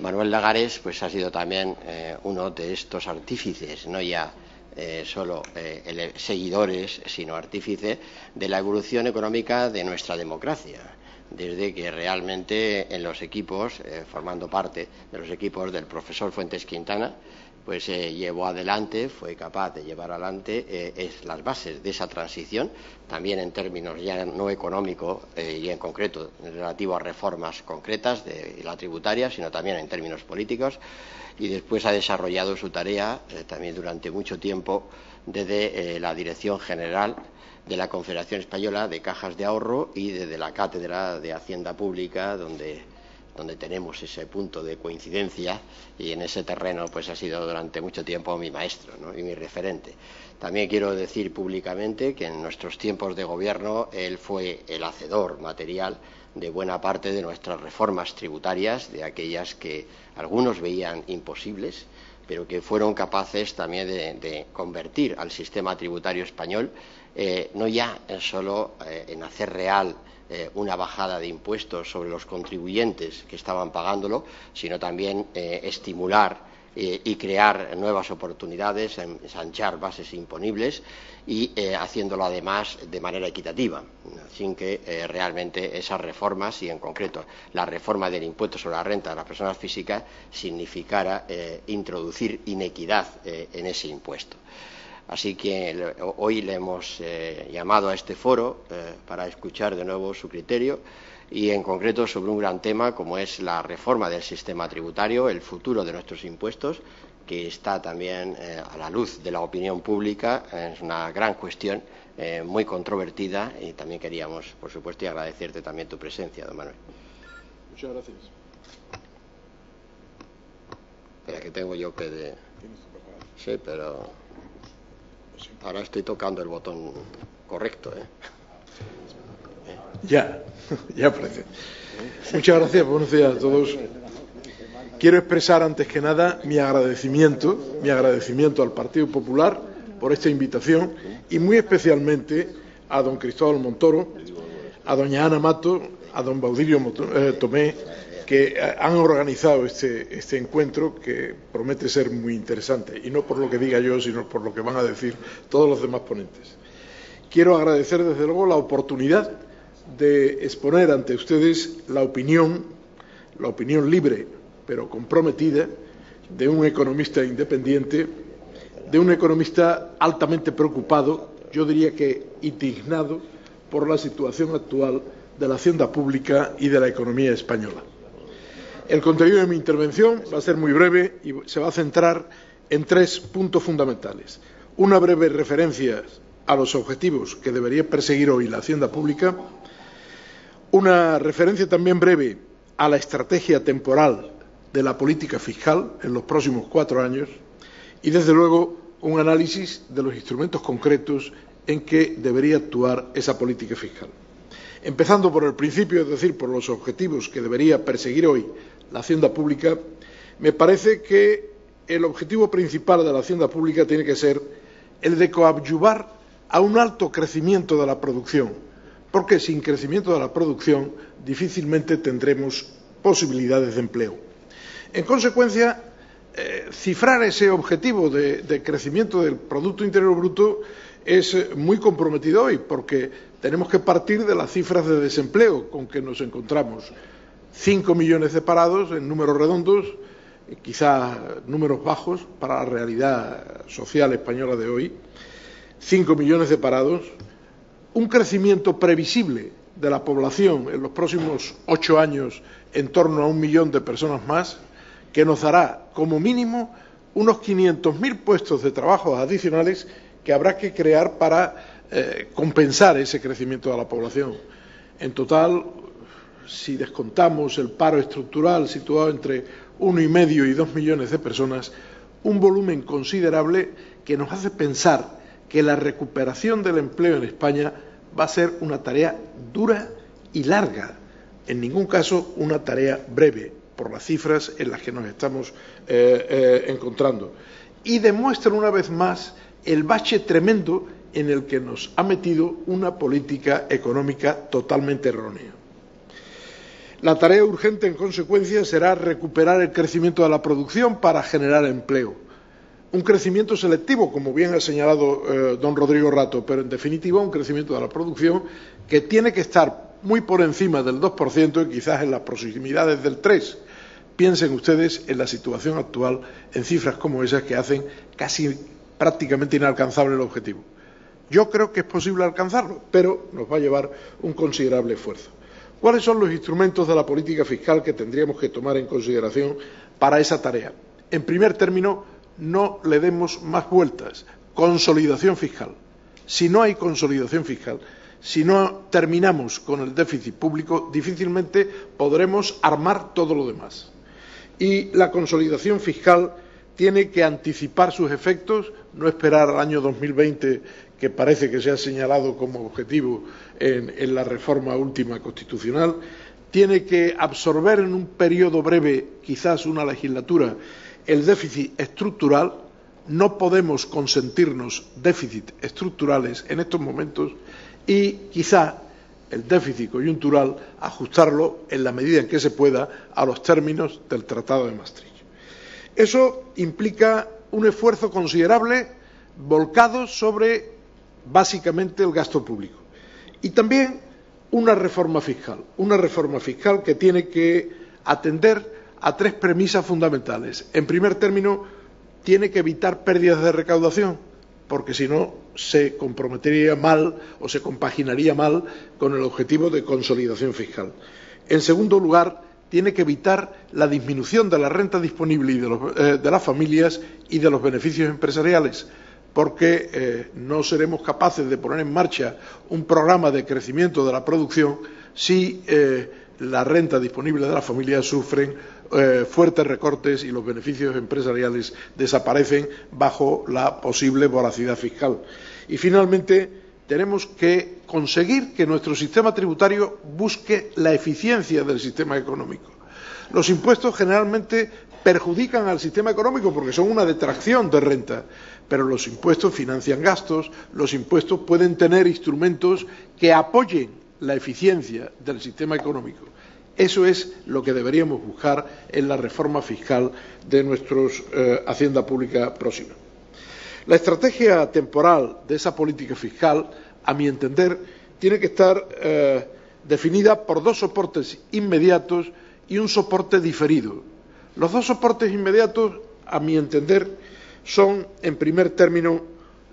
Manuel Lagares pues ha sido también uno de estos artífices, no ya solo seguidores, sino artífice de la evolución económica de nuestra democracia, desde que realmente en los equipos, formando parte de los equipos del profesor Fuentes Quintana, pues llevó adelante, fue capaz de llevar adelante las bases de esa transición, también en términos ya no económicos y en concreto relativo a reformas concretas de la tributaria, sino también en términos políticos, y después ha desarrollado su tarea también durante mucho tiempo desde la Dirección General de la Confederación Española de Cajas de Ahorro y desde la Cátedra de Hacienda Pública, donde tenemos ese punto de coincidencia, y en ese terreno pues ha sido durante mucho tiempo mi maestro, ¿no?, y mi referente. También quiero decir públicamente que en nuestros tiempos de gobierno él fue el hacedor material de buena parte de nuestras reformas tributarias, de aquellas que algunos veían imposibles, pero que fueron capaces también de convertir al sistema tributario español, no ya solo en hacer real una bajada de impuestos sobre los contribuyentes que estaban pagándolo, sino también estimular y crear nuevas oportunidades, ensanchar bases imponibles y haciéndolo además de manera equitativa, sin que realmente esas reformas, y en concreto la reforma del impuesto sobre la renta de las personas físicas, significara introducir inequidad en ese impuesto. Así que hoy le hemos llamado a este foro para escuchar de nuevo su criterio y en concreto sobre un gran tema como es la reforma del sistema tributario, el futuro de nuestros impuestos, que está también a la luz de la opinión pública. Es una gran cuestión muy controvertida y también queríamos, por supuesto, y agradecerte también tu presencia, don Manuel. Muchas gracias. Espera, que tengo yo que... Sí, pero... Ahora estoy tocando el botón correcto, Ya parece. Muchas gracias, buenos días a todos. Quiero expresar antes que nada mi agradecimiento al Partido Popular por esta invitación y muy especialmente a don Cristóbal Montoro, a doña Ana Mato, a don Baudilio Tomé, que han organizado este encuentro que promete ser muy interesante, y no por lo que diga yo, sino por lo que van a decir todos los demás ponentes. Quiero agradecer desde luego la oportunidad de exponer ante ustedes la opinión libre pero comprometida de un economista independiente, de un economista altamente preocupado, yo diría que indignado por la situación actual de la hacienda pública y de la economía española. El contenido de mi intervención va a ser muy breve y se va a centrar en tres puntos fundamentales. Una breve referencia a los objetivos que debería perseguir hoy la hacienda pública, una referencia también breve a la estrategia temporal de la política fiscal en los próximos 4 años y, desde luego, un análisis de los instrumentos concretos en que debería actuar esa política fiscal. Empezando por el principio, es decir, por los objetivos que debería perseguir hoy la hacienda pública, me parece que el objetivo principal de la hacienda pública tiene que ser el de coadyuvar a un alto crecimiento de la producción, porque sin crecimiento de la producción difícilmente tendremos posibilidades de empleo. En consecuencia, cifrar ese objetivo de crecimiento del Producto Interior Bruto es muy comprometido hoy, porque tenemos que partir de las cifras de desempleo con que nos encontramos. 5 millones de parados en números redondos, quizá números bajos para la realidad social española de hoy. 5 millones de parados, un crecimiento previsible de la población en los próximos 8 años en torno a 1 millón de personas más, que nos dará como mínimo unos 500.000 puestos de trabajo adicionales que habrá que crear para compensar ese crecimiento de la población. En total, si descontamos el paro estructural situado entre 1,5 y 2 millones de personas, un volumen considerable que nos hace pensar que la recuperación del empleo en España va a ser una tarea dura y larga, en ningún caso una tarea breve, por las cifras en las que nos estamos encontrando. Y demuestra una vez más el bache tremendo en el que nos ha metido una política económica totalmente errónea. La tarea urgente, en consecuencia, será recuperar el crecimiento de la producción para generar empleo. Un crecimiento selectivo, como bien ha señalado don Rodrigo Rato, pero en definitiva un crecimiento de la producción que tiene que estar muy por encima del 2% y quizás en las proximidades del 3%. Piensen ustedes en la situación actual, en cifras como esas que hacen casi prácticamente inalcanzable el objetivo. Yo creo que es posible alcanzarlo, pero nos va a llevar un considerable esfuerzo. ¿Cuáles son los instrumentos de la política fiscal que tendríamos que tomar en consideración para esa tarea? En primer término, no le demos más vueltas. Consolidación fiscal. Si no hay consolidación fiscal, si no terminamos con el déficit público, difícilmente podremos armar todo lo demás. Y la consolidación fiscal tiene que anticipar sus efectos, no esperar al año 2020, que parece que se ha señalado como objetivo en la reforma última constitucional, tiene que absorber en un periodo breve, quizás una legislatura, el déficit estructural. No podemos consentirnos déficits estructurales en estos momentos y quizá el déficit coyuntural ajustarlo en la medida en que se pueda a los términos del Tratado de Maastricht. Eso implica un esfuerzo considerable volcado sobre básicamente el gasto público y también una reforma fiscal que tiene que atender a tres premisas fundamentales. En primer término, tiene que evitar pérdidas de recaudación, porque si no se comprometería mal o se compaginaría mal con el objetivo de consolidación fiscal. En segundo lugar, tiene que evitar la disminución de la renta disponible y de las familias y de los beneficios empresariales, porque no seremos capaces de poner en marcha un programa de crecimiento de la producción si la renta disponible de las familias sufren fuertes recortes y los beneficios empresariales desaparecen bajo la posible voracidad fiscal. Y finalmente, tenemos que conseguir que nuestro sistema tributario busque la eficiencia del sistema económico. Los impuestos generalmente perjudican al sistema económico porque son una detracción de renta, pero los impuestos financian gastos, los impuestos pueden tener instrumentos que apoyen la eficiencia del sistema económico. Eso es lo que deberíamos buscar en la reforma fiscal de nuestra hacienda pública próxima. La estrategia temporal de esa política fiscal, a mi entender, tiene que estar definida por dos soportes inmediatos y un soporte diferido. Los dos soportes inmediatos, a mi entender, son, en primer término,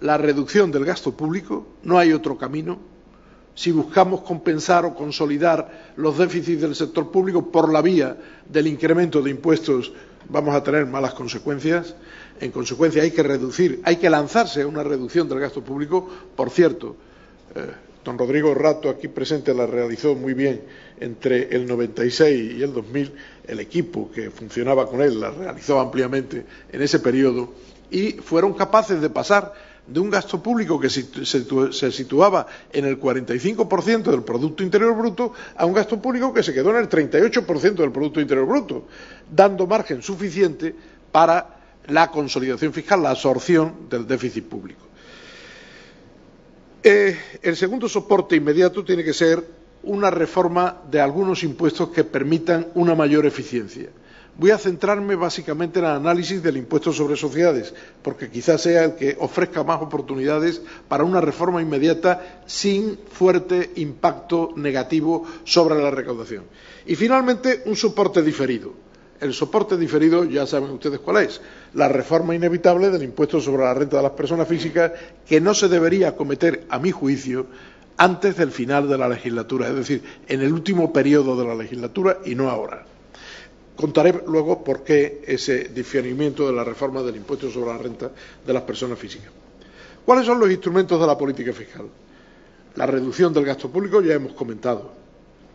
la reducción del gasto público. No hay otro camino. Si buscamos compensar o consolidar los déficits del sector público por la vía del incremento de impuestos, vamos a tener malas consecuencias. En consecuencia, hay que lanzarse a una reducción del gasto público. Por cierto, don Rodrigo Rato, aquí presente, la realizó muy bien entre el 96 y el 2000. El equipo que funcionaba con él la realizó ampliamente en ese periodo y fueron capaces de pasar de un gasto público que se situaba en el 45% del Producto Interior Bruto a un gasto público que se quedó en el 38% del Producto Interior Bruto, dando margen suficiente para la consolidación fiscal, la absorción del déficit público. El segundo soporte inmediato tiene que ser una reforma de algunos impuestos que permitan una mayor eficiencia. Voy a centrarme básicamente en el análisis del impuesto sobre sociedades, porque quizás sea el que ofrezca más oportunidades para una reforma inmediata sin fuerte impacto negativo sobre la recaudación. Y finalmente, un soporte diferido. El soporte diferido, ya saben ustedes cuál es, la reforma inevitable del impuesto sobre la renta de las personas físicas, que no se debería acometer, a mi juicio, antes del final de la legislatura, es decir, en el último periodo de la legislatura y no ahora. Contaré luego por qué ese diferimiento de la reforma del impuesto sobre la renta de las personas físicas. ¿Cuáles son los instrumentos de la política fiscal? La reducción del gasto público, ya hemos comentado.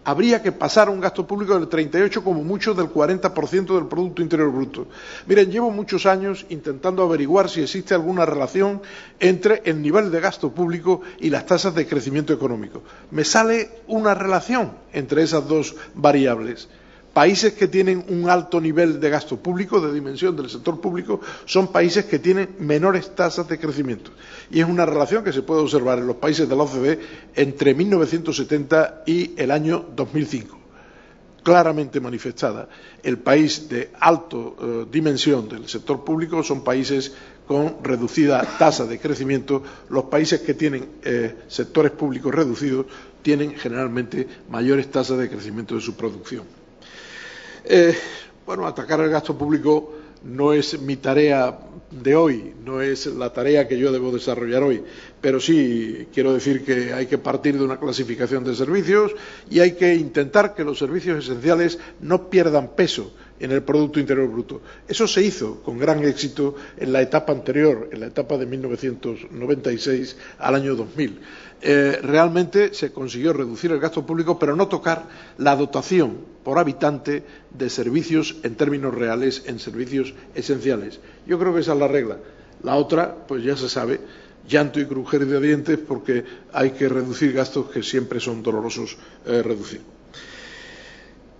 Habría que pasar a un gasto público del 38%, como mucho del 40% del Producto Interior Bruto. Miren, llevo muchos años intentando averiguar si existe alguna relación entre el nivel de gasto público y las tasas de crecimiento económico. Me sale una relación entre esas dos variables. Países que tienen un alto nivel de gasto público, de dimensión del sector público, son países que tienen menores tasas de crecimiento. Y es una relación que se puede observar en los países de la OCDE entre 1970 y el año 2005. claramente manifestada. El país de alta dimensión del sector público son países con reducida tasa de crecimiento. Los países que tienen sectores públicos reducidos tienen generalmente mayores tasas de crecimiento de su producción. Bueno, atacar el gasto público no es mi tarea de hoy, no es la tarea que yo debo desarrollar hoy, pero sí quiero decir que hay que partir de una clasificación de servicios y hay que intentar que los servicios esenciales no pierdan peso en el Producto Interior Bruto. Eso se hizo con gran éxito en la etapa anterior, en la etapa de 1996 al año 2000. Realmente se consiguió reducir el gasto público, pero no tocar la dotación por habitante de servicios en términos reales, en servicios esenciales. Yo creo que esa es la regla. La otra, pues ya se sabe, llanto y crujir de dientes, porque hay que reducir gastos que siempre son dolorosos reducir.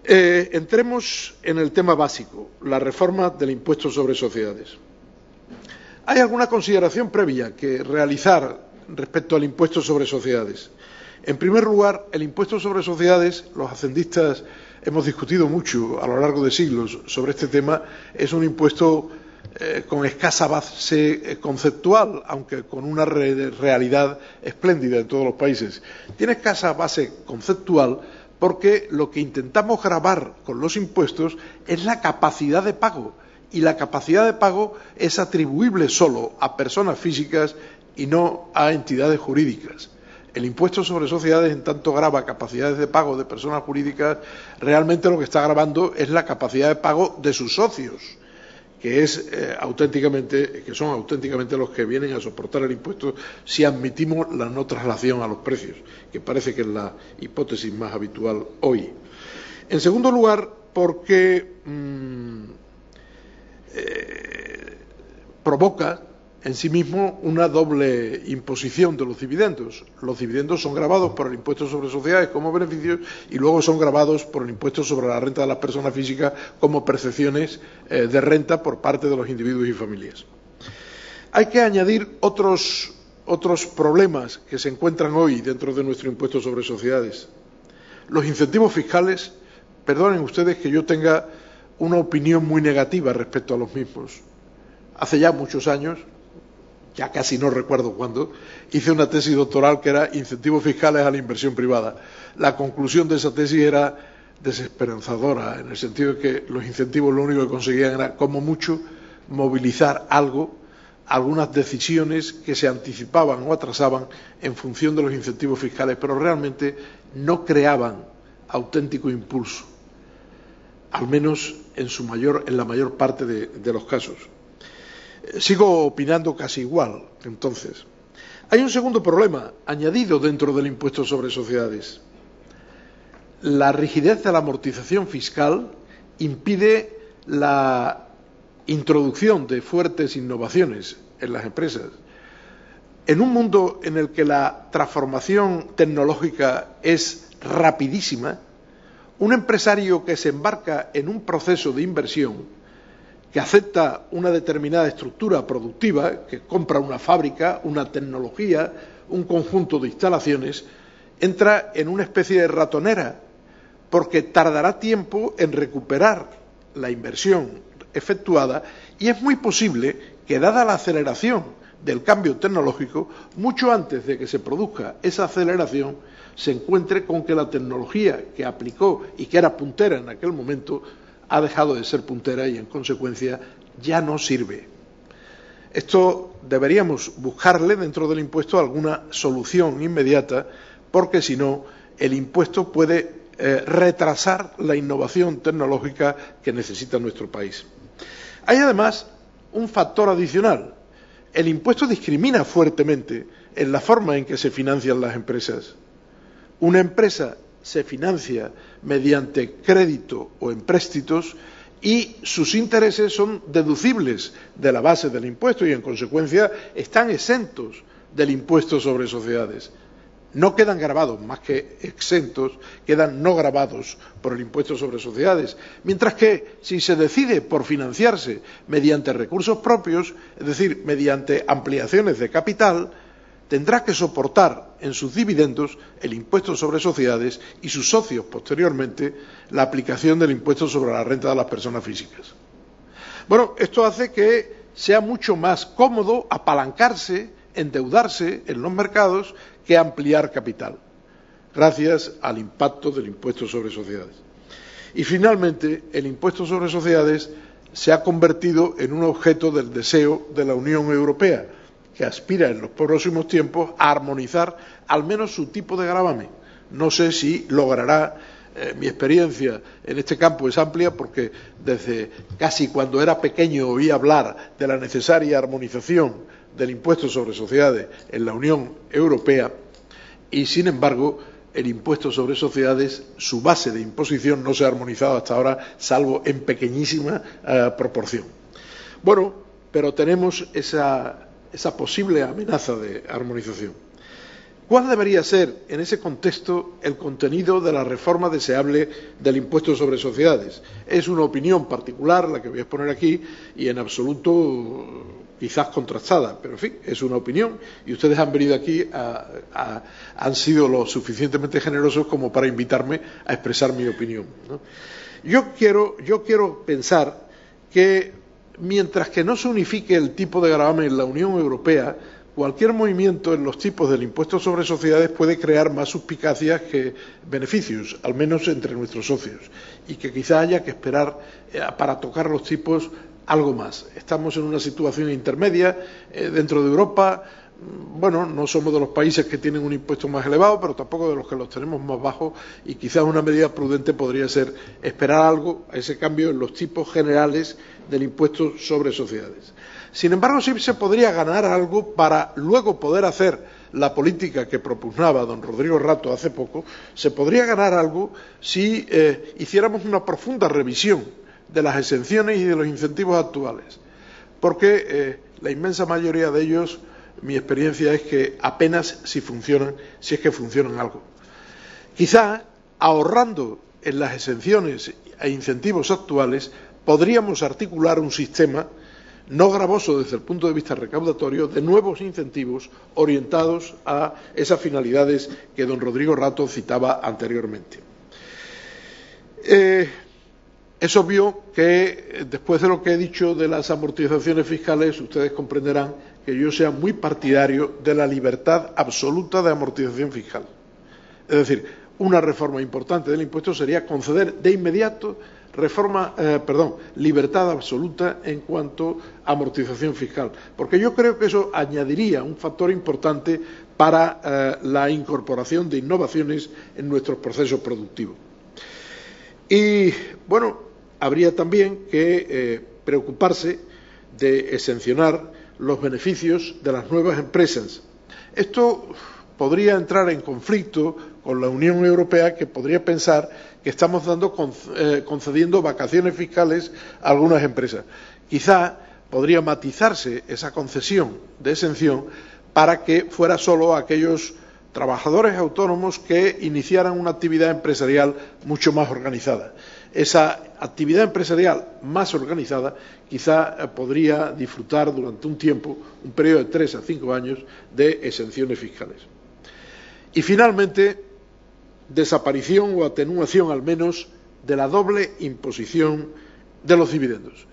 Entremos en el tema básico, la reforma del impuesto sobre sociedades. Hay alguna consideración previa que realizar respecto al impuesto sobre sociedades. En primer lugar, el impuesto sobre sociedades, los hacendistas hemos discutido mucho a lo largo de siglos sobre este tema, es un impuesto con escasa base conceptual, aunque con una realidad espléndida en todos los países. Tiene escasa base conceptual porque lo que intentamos gravar con los impuestos es la capacidad de pago, y la capacidad de pago es atribuible solo a personas físicas y no a entidades jurídicas. El impuesto sobre sociedades, en tanto grava capacidades de pago de personas jurídicas, realmente lo que está gravando es la capacidad de pago de sus socios, que son auténticamente los que vienen a soportar el impuesto si admitimos la no traslación a los precios, que parece que es la hipótesis más habitual hoy. En segundo lugar, porque provoca en sí mismo una doble imposición de los dividendos. Los dividendos son gravados por el impuesto sobre sociedades como beneficios y luego son gravados por el impuesto sobre la renta de las personas físicas como percepciones de renta por parte de los individuos y familias. Hay que añadir otros problemas que se encuentran hoy dentro de nuestro impuesto sobre sociedades. Los incentivos fiscales, perdonen ustedes que yo tenga una opinión muy negativa respecto a los mismos. Hace ya muchos años, ya casi no recuerdo cuándo, hice una tesis doctoral que era incentivos fiscales a la inversión privada. La conclusión de esa tesis era desesperanzadora, en el sentido de que los incentivos lo único que conseguían era, como mucho, movilizar algunas decisiones que se anticipaban o atrasaban en función de los incentivos fiscales, pero realmente no creaban auténtico impulso, al menos en la mayor parte de los casos. Sigo opinando casi igual, entonces. Hay un segundo problema añadido dentro del impuesto sobre sociedades. La rigidez de la amortización fiscal impide la introducción de fuertes innovaciones en las empresas. En un mundo en el que la transformación tecnológica es rapidísima, un empresario que se embarca en un proceso de inversión, que acepta una determinada estructura productiva, que compra una fábrica, una tecnología, un conjunto de instalaciones, entra en una especie de ratonera, porque tardará tiempo en recuperar la inversión efectuada y es muy posible que, dada la aceleración del cambio tecnológico, mucho antes de que se produzca esa aceleración, se encuentre con que la tecnología que aplicó y que era puntera en aquel momento ha dejado de ser puntera y, en consecuencia, ya no sirve. Esto deberíamos buscarle dentro del impuesto alguna solución inmediata, porque si no, el impuesto puede retrasar la innovación tecnológica que necesita nuestro país. Hay además un factor adicional. El impuesto discrimina fuertemente en la forma en que se financian las empresas. Una empresa se financia mediante crédito o empréstitos y sus intereses son deducibles de la base del impuesto y, en consecuencia, están exentos del impuesto sobre sociedades. No quedan gravados, más que exentos, quedan no gravados por el impuesto sobre sociedades. Mientras que, si se decide por financiarse mediante recursos propios, es decir, mediante ampliaciones de capital, tendrá que soportar en sus dividendos el impuesto sobre sociedades y sus socios, posteriormente, la aplicación del impuesto sobre la renta de las personas físicas. Bueno, esto hace que sea mucho más cómodo apalancarse, endeudarse en los mercados que ampliar capital, gracias al impacto del impuesto sobre sociedades. Y finalmente, el impuesto sobre sociedades se ha convertido en un objeto del deseo de la Unión Europea, que aspira en los próximos tiempos a armonizar al menos su tipo de gravamen. No sé si logrará, mi experiencia en este campo es amplia porque desde casi cuando era pequeño oí hablar de la necesaria armonización del impuesto sobre sociedades en la Unión Europea y, sin embargo, el impuesto sobre sociedades, su base de imposición no se ha armonizado hasta ahora, salvo en pequeñísima proporción. Bueno, pero tenemos esa posible amenaza de armonización. ¿Cuál debería ser, en ese contexto, el contenido de la reforma deseable del impuesto sobre sociedades? Es una opinión particular la que voy a exponer aquí y en absoluto quizás contrastada, pero en fin, es una opinión y ustedes han venido aquí, han sido lo suficientemente generosos como para invitarme a expresar mi opinión, ¿no? Yo quiero pensar que mientras que no se unifique el tipo de gravamen en la Unión Europea, cualquier movimiento en los tipos del impuesto sobre sociedades puede crear más suspicacias que beneficios, al menos entre nuestros socios, y que quizá haya que esperar para tocar los tipos algo más. Estamos en una situación intermedia dentro de Europa. Bueno, no somos de los países que tienen un impuesto más elevado, pero tampoco de los que los tenemos más bajos, y quizás una medida prudente podría ser esperar algo a ese cambio en los tipos generales del impuesto sobre sociedades. Sin embargo, sí se podría ganar algo para luego poder hacer la política que propugnaba don Rodrigo Rato hace poco. Se podría ganar algo si hiciéramos una profunda revisión de las exenciones y de los incentivos actuales, porque la inmensa mayoría de ellos, mi experiencia es que apenas si funcionan, si es que funcionan algo. Quizá ahorrando en las exenciones e incentivos actuales podríamos articular un sistema no gravoso desde el punto de vista recaudatorio de nuevos incentivos orientados a esas finalidades que don Rodrigo Rato citaba anteriormente. Es obvio que después de lo que he dicho de las amortizaciones fiscales, ustedes comprenderán que yo sea muy partidario de la libertad absoluta de amortización fiscal. Es decir, una reforma importante del impuesto sería conceder de inmediato libertad absoluta en cuanto a amortización fiscal, porque yo creo que eso añadiría un factor importante para la incorporación de innovaciones en nuestros procesos productivos. Y, bueno, habría también que preocuparse de exencionar los beneficios de las nuevas empresas. Esto podría entrar en conflicto con la Unión Europea, que podría pensar que estamos concediendo vacaciones fiscales a algunas empresas. Quizá podría matizarse esa concesión de exención para que fuera solo a aquellos trabajadores autónomos que iniciaran una actividad empresarial mucho más organizada. Esa actividad empresarial más organizada quizá podría disfrutar durante un tiempo, un periodo de 3 a 5 años, de exenciones fiscales. Y finalmente, desaparición o atenuación al menos de la doble imposición de los dividendos.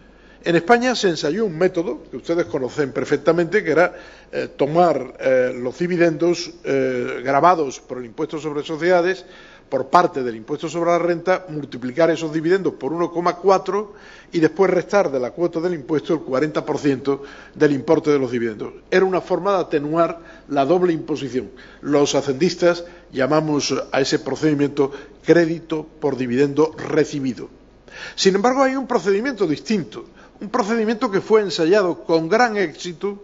En España se ensayó un método que ustedes conocen perfectamente, que era tomar los dividendos gravados por el impuesto sobre sociedades por parte del impuesto sobre la renta, multiplicar esos dividendos por 1,4 y después restar de la cuota del impuesto el 40% del importe de los dividendos. Era una forma de atenuar la doble imposición. Los hacendistas llamamos a ese procedimiento crédito por dividendo recibido. Sin embargo, hay un procedimiento distinto, un procedimiento que fue ensayado con gran éxito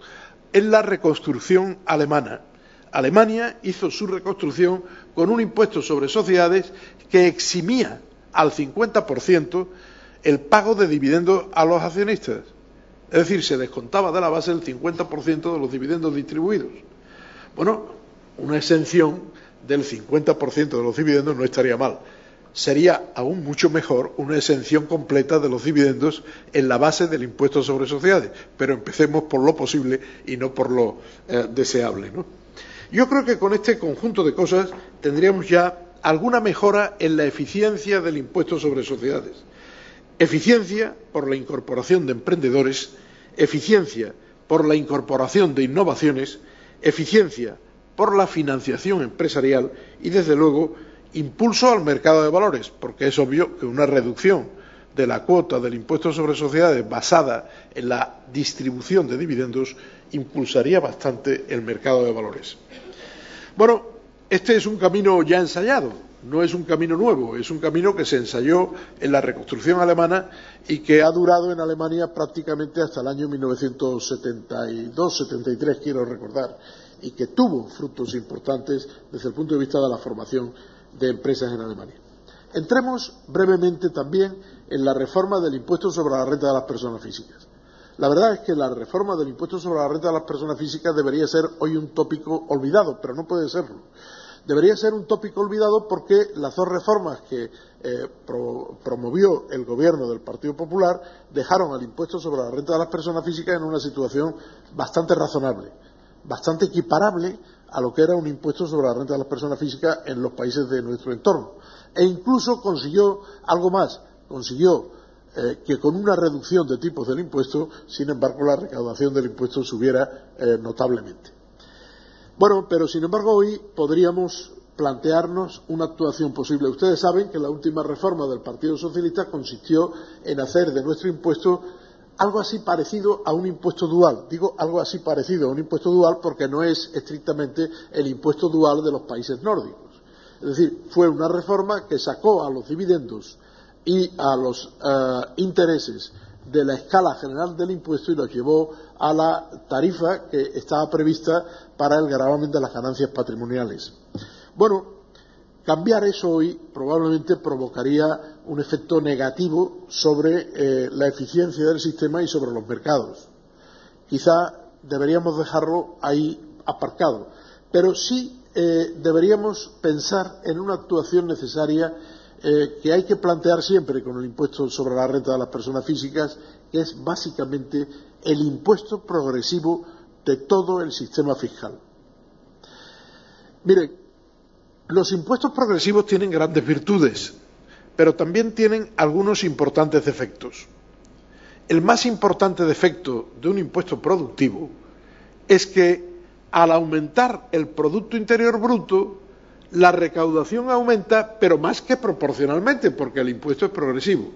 en la reconstrucción alemana. Alemania hizo su reconstrucción con un impuesto sobre sociedades que eximía al 50% el pago de dividendos a los accionistas. Es decir, se descontaba de la base el 50% de los dividendos distribuidos. Bueno, una exención del 50% de los dividendos no estaría mal. Sería aún mucho mejor una exención completa de los dividendos en la base del impuesto sobre sociedades, pero empecemos por lo posible y no por lo deseable, ¿no? Yo creo que con este conjunto de cosas tendríamos ya alguna mejora en la eficiencia del impuesto sobre sociedades. Eficiencia por la incorporación de emprendedores, eficiencia por la incorporación de innovaciones, eficiencia por la financiación empresarial y, desde luego, impulso al mercado de valores, porque es obvio que una reducción de la cuota del impuesto sobre sociedades basada en la distribución de dividendos impulsaría bastante el mercado de valores. Bueno, este es un camino ya ensayado, no es un camino nuevo, es un camino que se ensayó en la reconstrucción alemana y que ha durado en Alemania prácticamente hasta el año 1972-73, quiero recordar, y que tuvo frutos importantes desde el punto de vista de la formación de empresas en Alemania. Entremos brevemente también en la reforma del impuesto sobre la renta de las personas físicas. La verdad es que la reforma del impuesto sobre la renta de las personas físicas debería ser hoy un tópico olvidado, pero no puede serlo. Debería ser un tópico olvidado porque las dos reformas que promovió el gobierno del Partido Popular dejaron al impuesto sobre la renta de las personas físicas en una situación bastante razonable, bastante equiparable a lo que era un impuesto sobre la renta de las personas físicas en los países de nuestro entorno. E incluso consiguió algo más, consiguió que con una reducción de tipos del impuesto, sin embargo, la recaudación del impuesto subiera notablemente. Bueno, pero sin embargo hoy podríamos plantearnos una actuación posible. Ustedes saben que la última reforma del Partido Socialista consistió en hacer de nuestro impuesto algo así parecido a un impuesto dual. Digo algo así parecido a un impuesto dual porque no es estrictamente el impuesto dual de los países nórdicos. Es decir, fue una reforma que sacó a los dividendos y a los intereses de la escala general del impuesto y los llevó a la tarifa que estaba prevista para el gravamen de las ganancias patrimoniales. Bueno, cambiar eso hoy probablemente provocaría un efecto negativo sobre la eficiencia del sistema y sobre los mercados. Quizá deberíamos dejarlo ahí aparcado, pero sí deberíamos pensar en una actuación necesaria que hay que plantear siempre con el impuesto sobre la renta de las personas físicas, que es básicamente el impuesto progresivo de todo el sistema fiscal. Miren, los impuestos progresivos tienen grandes virtudes, pero también tienen algunos importantes defectos. El más importante defecto de un impuesto productivo es que al aumentar el Producto Interior Bruto, la recaudación aumenta, pero más que proporcionalmente, porque el impuesto es progresivo.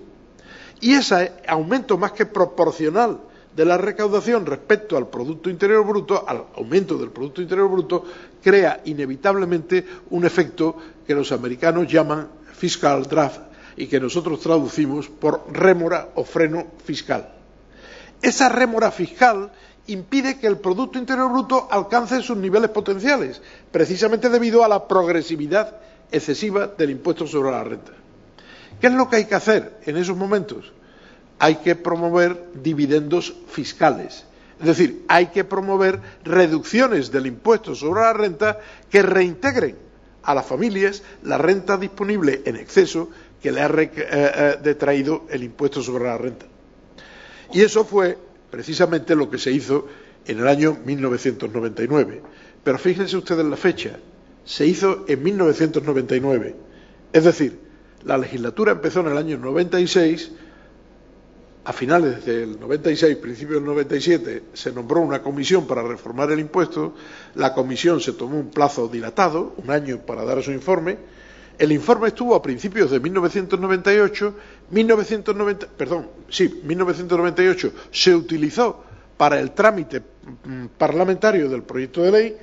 Y ese aumento más que proporcional de la recaudación respecto al Producto Interior Bruto, al aumento del Producto Interior Bruto, crea inevitablemente un efecto que los americanos llaman fiscal draft y que nosotros traducimos por rémora o freno fiscal. Esa rémora fiscal impide que el Producto Interior Bruto alcance sus niveles potenciales, precisamente debido a la progresividad excesiva del impuesto sobre la renta. ¿Qué es lo que hay que hacer en esos momentos? Hay que promover dividendos fiscales, es decir, hay que promover reducciones del impuesto sobre la renta que reintegren a las familias la renta disponible en exceso que le ha detraído el impuesto sobre la renta. Y eso fue precisamente lo que se hizo en el año 1999. Pero fíjense ustedes en la fecha, se hizo en 1999. Es decir, la legislatura empezó en el año 96, a finales del 96, principios del 97, se nombró una comisión para reformar el impuesto, la comisión se tomó un plazo dilatado, un año para dar su informe, el informe estuvo a principios de 1998, 1998 se utilizó para el trámite parlamentario del proyecto de ley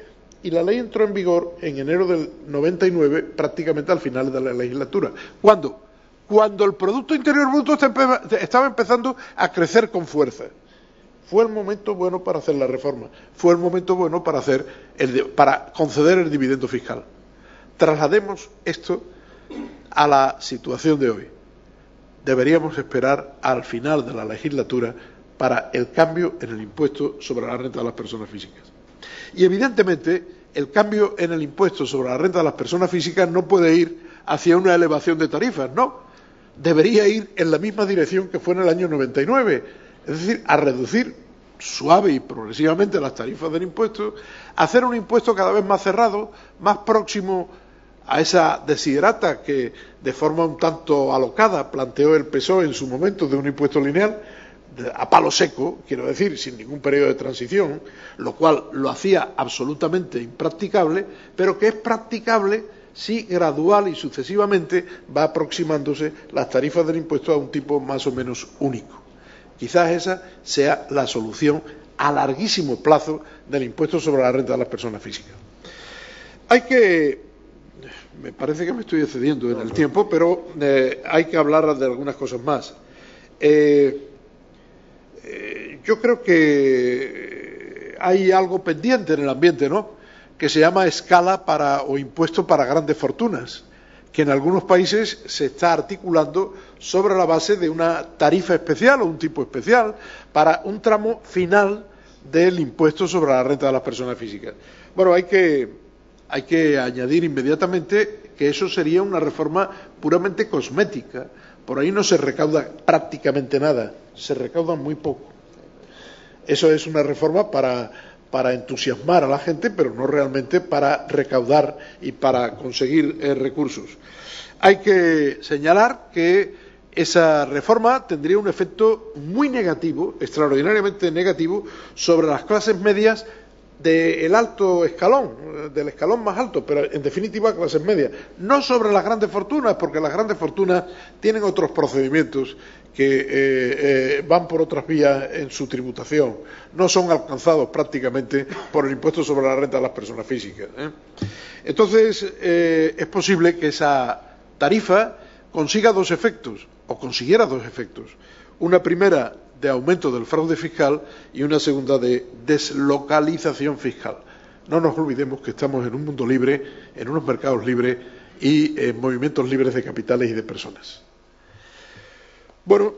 y la ley entró en vigor en enero del 99, prácticamente al final de la legislatura. ¿Cuándo? Cuando el Producto Interior Bruto estaba empezando a crecer con fuerza. Fue el momento bueno para hacer la reforma, fue el momento bueno para conceder el dividendo fiscal. Traslademos esto a la situación de hoy. Deberíamos esperar al final de la legislatura para el cambio en el impuesto sobre la renta de las personas físicas. Y evidentemente el cambio en el impuesto sobre la renta de las personas físicas no puede ir hacia una elevación de tarifas, no. Debería ir en la misma dirección que fue en el año 99, es decir, a reducir suave y progresivamente las tarifas del impuesto, hacer un impuesto cada vez más cerrado, más próximo a esa desiderata que de forma un tanto alocada planteó el PSOE en su momento de un impuesto lineal, a palo seco, quiero decir, sin ningún periodo de transición, lo cual lo hacía absolutamente impracticable, pero que es practicable si gradual y sucesivamente va aproximándose las tarifas del impuesto a un tipo más o menos único. Quizás esa sea la solución a larguísimo plazo del impuesto sobre la renta de las personas físicas. Me parece que me estoy excediendo en el tiempo, pero hay que hablar de algunas cosas más. Yo creo que hay algo pendiente en el ambiente, ¿no?, que se llama escala o impuesto para grandes fortunas, que en algunos países se está articulando sobre la base de una tarifa especial o un tipo especial para un tramo final del impuesto sobre la renta de las personas físicas. Bueno, hay que añadir inmediatamente que eso sería una reforma puramente cosmética. Por ahí no se recauda prácticamente nada, se recauda muy poco. Eso es una reforma para entusiasmar a la gente, pero no realmente para recaudar y para conseguir recursos. Hay que señalar que esa reforma tendría un efecto muy negativo, extraordinariamente negativo, sobre las clases medias del alto escalón, del escalón más alto, pero en definitiva clases medias, no sobre las grandes fortunas, porque las grandes fortunas tienen otros procedimientos que van por otras vías en su tributación, no son alcanzados prácticamente por el impuesto sobre la renta de las personas físicas. Entonces, es posible que esa tarifa consiguiera dos efectos. Una primera, de aumento del fraude fiscal, y una segunda, de deslocalización fiscal. No nos olvidemos que estamos en un mundo libre, en unos mercados libres y en movimientos libres de capitales y de personas. Bueno,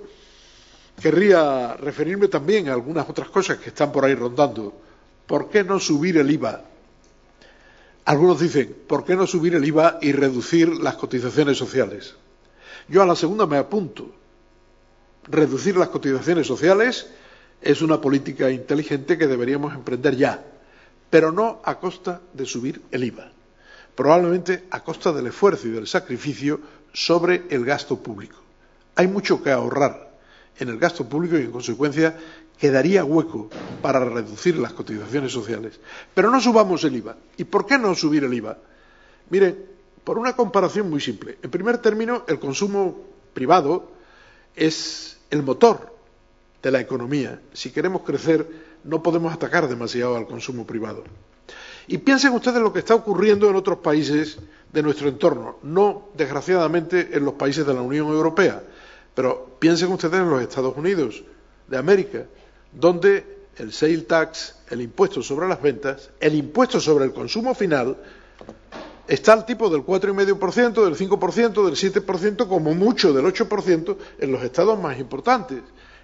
querría referirme también a algunas otras cosas que están por ahí rondando. ¿Por qué no subir el IVA? Algunos dicen, ¿por qué no subir el IVA y reducir las cotizaciones sociales? Yo a la segunda me apunto. Reducir las cotizaciones sociales es una política inteligente que deberíamos emprender ya, pero no a costa de subir el IVA, probablemente a costa del esfuerzo y del sacrificio sobre el gasto público. Hay mucho que ahorrar en el gasto público y, en consecuencia, quedaría hueco para reducir las cotizaciones sociales. Pero no subamos el IVA. ¿Y por qué no subir el IVA? Miren, por una comparación muy simple. En primer término, el consumo privado es el motor de la economía. Si queremos crecer, no podemos atacar demasiado al consumo privado. Y piensen ustedes lo que está ocurriendo en otros países de nuestro entorno, no, desgraciadamente, en los países de la Unión Europea, pero piensen ustedes en los Estados Unidos de América, donde el sale tax, el impuesto sobre las ventas, el impuesto sobre el consumo final, está al tipo del 4,5%, del 5%, del 7%, como mucho del 8% en los estados más importantes.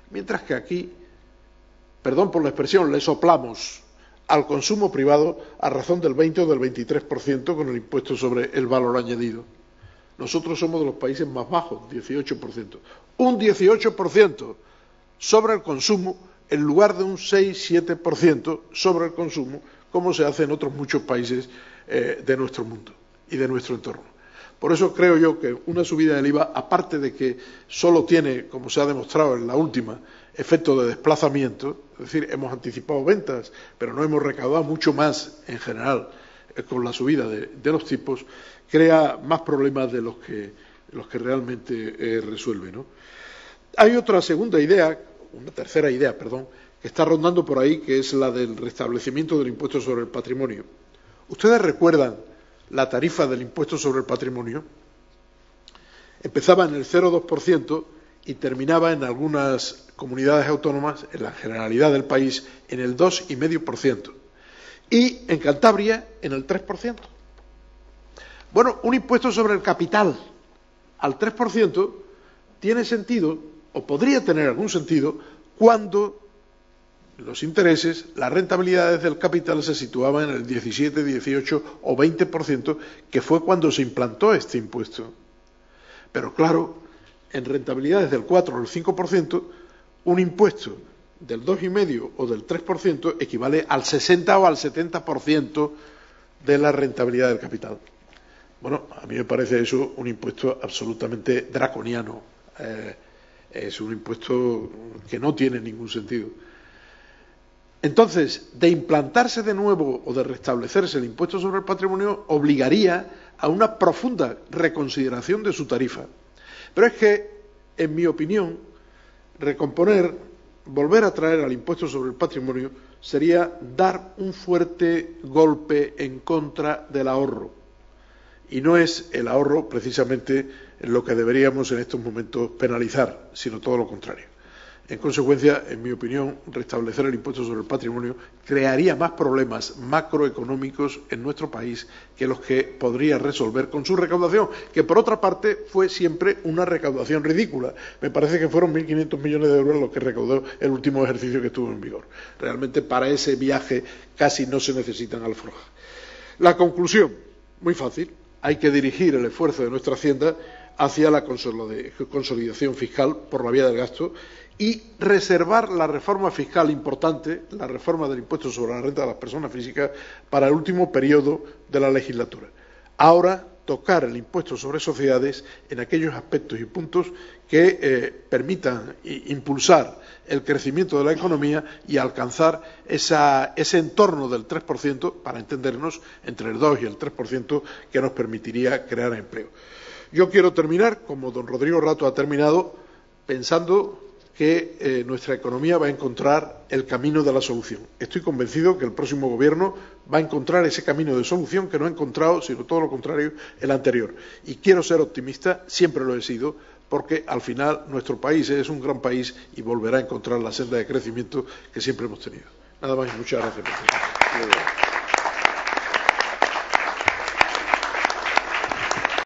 Mientras que aquí, perdón por la expresión, le soplamos al consumo privado a razón del 20 o del 23% con el impuesto sobre el valor añadido. Nosotros somos de los países más bajos, 18%. Un 18% sobre el consumo en lugar de un 6-7% sobre el consumo, como se hace en otros muchos países de nuestro mundo y de nuestro entorno. Por eso creo yo que una subida del IVA, aparte de que solo tiene, como se ha demostrado en la última, efecto de desplazamiento, es decir, hemos anticipado ventas, pero no hemos recaudado mucho más en general con la subida de los tipos, crea más problemas de los que realmente resuelve, ¿no? Hay otra tercera idea, que está rondando por ahí, que es la del restablecimiento del impuesto sobre el patrimonio. ¿Ustedes recuerdan la tarifa del impuesto sobre el patrimonio? Empezaba en el 0,2% y terminaba en algunas comunidades autónomas, en la generalidad del país, en el 2,5%. Y en Cantabria, en el 3%. Bueno, un impuesto sobre el capital al 3% tiene sentido, o podría tener algún sentido, cuando los intereses, las rentabilidades del capital se situaban en el 17, 18 o 20%, que fue cuando se implantó este impuesto. Pero claro, en rentabilidades del 4 o el 5%, un impuesto del 2,5% o del 3% equivale al 60 o al 70% de la rentabilidad del capital. Bueno, a mí me parece eso un impuesto absolutamente draconiano. Es un impuesto que no tiene ningún sentido. Entonces, de implantarse de nuevo o de restablecerse el impuesto sobre el patrimonio, obligaría a una profunda reconsideración de su tarifa. Pero es que, en mi opinión, volver a traer al impuesto sobre el patrimonio sería dar un fuerte golpe en contra del ahorro. Y no es el ahorro precisamente lo que deberíamos en estos momentos penalizar, sino todo lo contrario. En consecuencia, en mi opinión, restablecer el impuesto sobre el patrimonio crearía más problemas macroeconómicos en nuestro país que los que podría resolver con su recaudación, que por otra parte fue siempre una recaudación ridícula. Me parece que fueron 1.500 millones de euros los que recaudó el último ejercicio que estuvo en vigor. Realmente para ese viaje casi no se necesitan alforjas. La conclusión, muy fácil, hay que dirigir el esfuerzo de nuestra Hacienda hacia la consolidación fiscal por la vía del gasto y reservar la reforma fiscal importante, la reforma del impuesto sobre la renta de las personas físicas, para el último periodo de la legislatura. Ahora, tocar el impuesto sobre sociedades en aquellos aspectos y puntos que permitan impulsar el crecimiento de la economía y alcanzar ese entorno del 3%, para entendernos, entre el 2 y el 3%, que nos permitiría crear empleo. Yo quiero terminar, como don Rodrigo Rato ha terminado, pensando que nuestra economía va a encontrar el camino de la solución. Estoy convencido que el próximo Gobierno va a encontrar ese camino de solución que no ha encontrado, sino todo lo contrario, el anterior. Y quiero ser optimista, siempre lo he sido, porque al final nuestro país es un gran país y volverá a encontrar la senda de crecimiento que siempre hemos tenido. Nada más y muchas gracias, presidente.